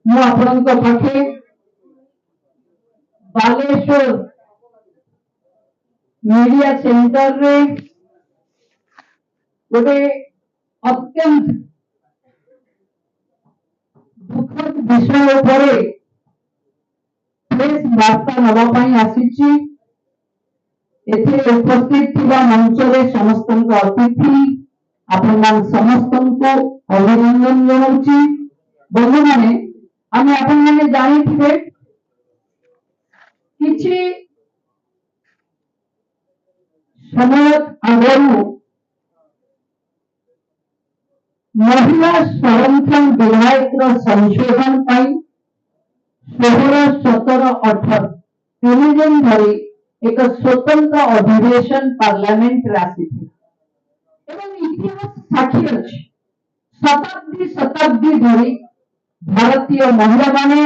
ମୁଁ ଆପଣଙ୍କ ପାଖେ बालेश्वर मीडिया सेंटर रे गोटे अत्यंत दुखद विषय पर प्रेस वार्ता नापी आसी उपस्थित मंच में समस्त अतिथि आपण समस्त अभिनंदन जनाऊँ। बंधु मैंने आम आपने जानी किसी समय आगु महिला संरक्षण विधायक संशोधन 16, 17, 18 तीन दिन धरी एक स्वतंत्र अधिवेशन पार्लियामेंट आसी इतिहास साक्षी अच्छी शताब्दी शताब्दी धरी भारतीय महिला माने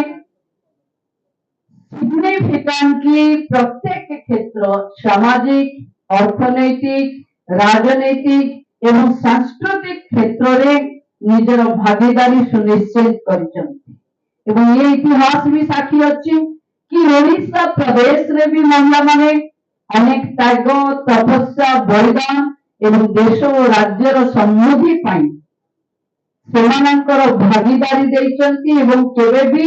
सिग्निफिकेंटली प्रत्येक क्षेत्र सामाजिक अर्थनैतिक राजनैतिक एवं सांस्कृतिक क्षेत्र में निजर भागीदारी सुनिश्चित कर ये इतिहास भी साक्षी अच्छी कि ओडिशा प्रदेश रे भी महिला माने अनेक त्याग तपस्या बलिदान एवं देश और राज्यर समृद्धि सेमानंकर भागीदारी देइचंती एवं केबे भी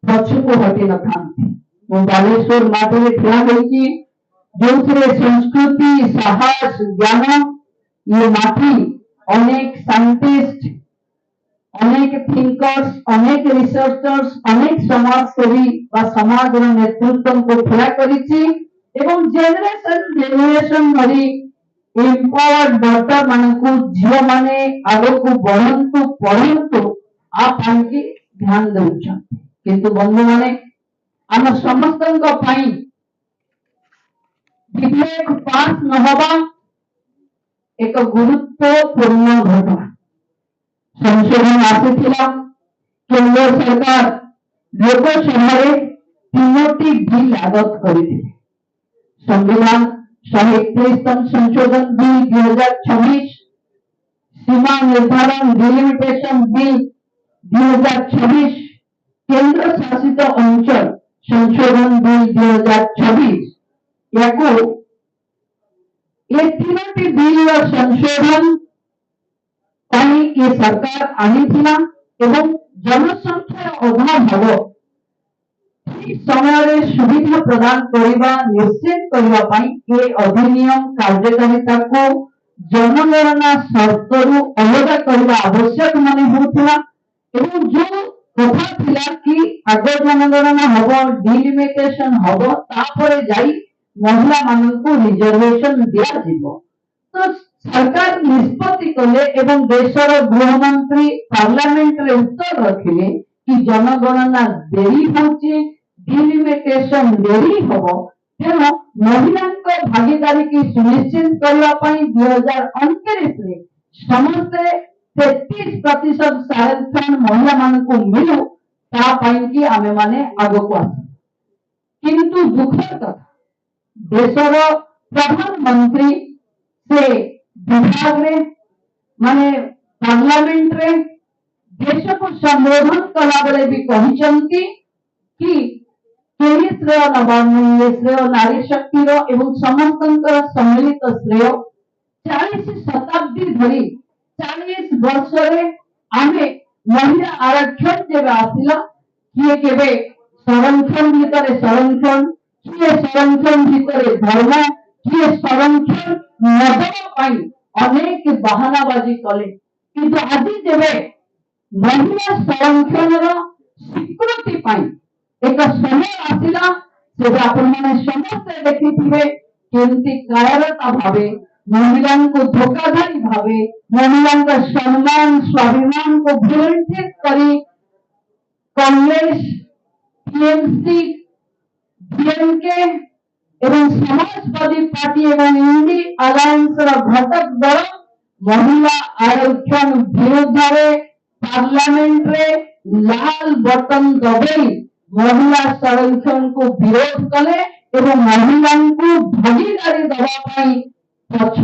पछको हटि न थांती। बालेश्वर माटे ठिया होईची जो संस्कृति साहस ज्ञान ये माटी अनेक साइंटिस्ट अनेक थिंकर्स अनेक रिसर्चर्स अनेक समाजसेवी समाज नेतृत्व को ठिया करिची एवं जेनरेशन धरी एम्पावर्ड डॉटर मानकु झियो माने आगो बढ़ंतु पढ़ंतु आप की ध्यान देउछन। किंतु बंधु माने आम समस्त विधेयक पास न होगा एक गुरुत्वपूर्ण घटना संशोधन आसीथिला केंद्र सरकार लोकसभा तीनोटी बिल आगत करिथिले संविधान 131 संशोधन बिल 2026 सीमा निर्धारण डिलिमिटेशन बिल 2026 केंद्र शासित अंचल संशोधन बिल 2026 याको ये तीनोटी बिल संशोधन ये सरकार आनीथिला एवं जनसंख्या अभाव समय सुविधा प्रदान करने निश्चित करने ये अधिनियम कार्यकारिता को जनगणना शर्त अलग करने आवश्यक मन होता एवं जो कथा थिला कि आग जनगणना हम डिलिमिटेशन हम तापर जाई महिला मानक रिजर्वेशन दिया जीवो। तो सरकार निष्पत्ति कले एवं देशर गृहमंत्री पार्लियामेंट रे उत्तर रखिले कि जनगणना देरी होची डिलिमिटेशन देरी हबो तेनो महिला भागीदारी की सुनिश्चित करने 2029 रे समस्त 33% संरक्षण महिला मानकु मिलु ता पई कि आमे माने आगो को आस। किंतु दुखद कथा देशर प्रधानमंत्री से विभाग रे माने पार्लियामेंट रे देश को संबोधन कला बेले भी कहिसंती कि केही श्रेय नबानी श्रेय नारी शक्ति रो एवं समस्तंकर सम्मिलित श्रेय 40 शताब्दी धरी 40 वर्ष रे आमे महिला आरक्षण जेबे आसिला किए केबे संरक्षण भितरे संरक्षण किए संरक्षण भितरे धर्म किए संरक्षण नदन अनेक बहानाबाजी कले किंतु आज जेबे महिला संरक्षण स्वीकृति एक समय आसिला से आपण माने समस्त देखिथिबे केमती कायरता भावे महिला को धोखाधड़ी भावे महिला का सम्मान स्वाभिमान को भुलंठित करी कांग्रेस टीएमसी डीएमके एवं समाजवादी पार्टी एवं इंडी अलायंस घटक दल महिला आरक्षण विरोध पार्लियामेंट रे लाल बटन दबाई महिला संरक्षण को विरोध कले एवं महिला को भागीदारी दवा पछ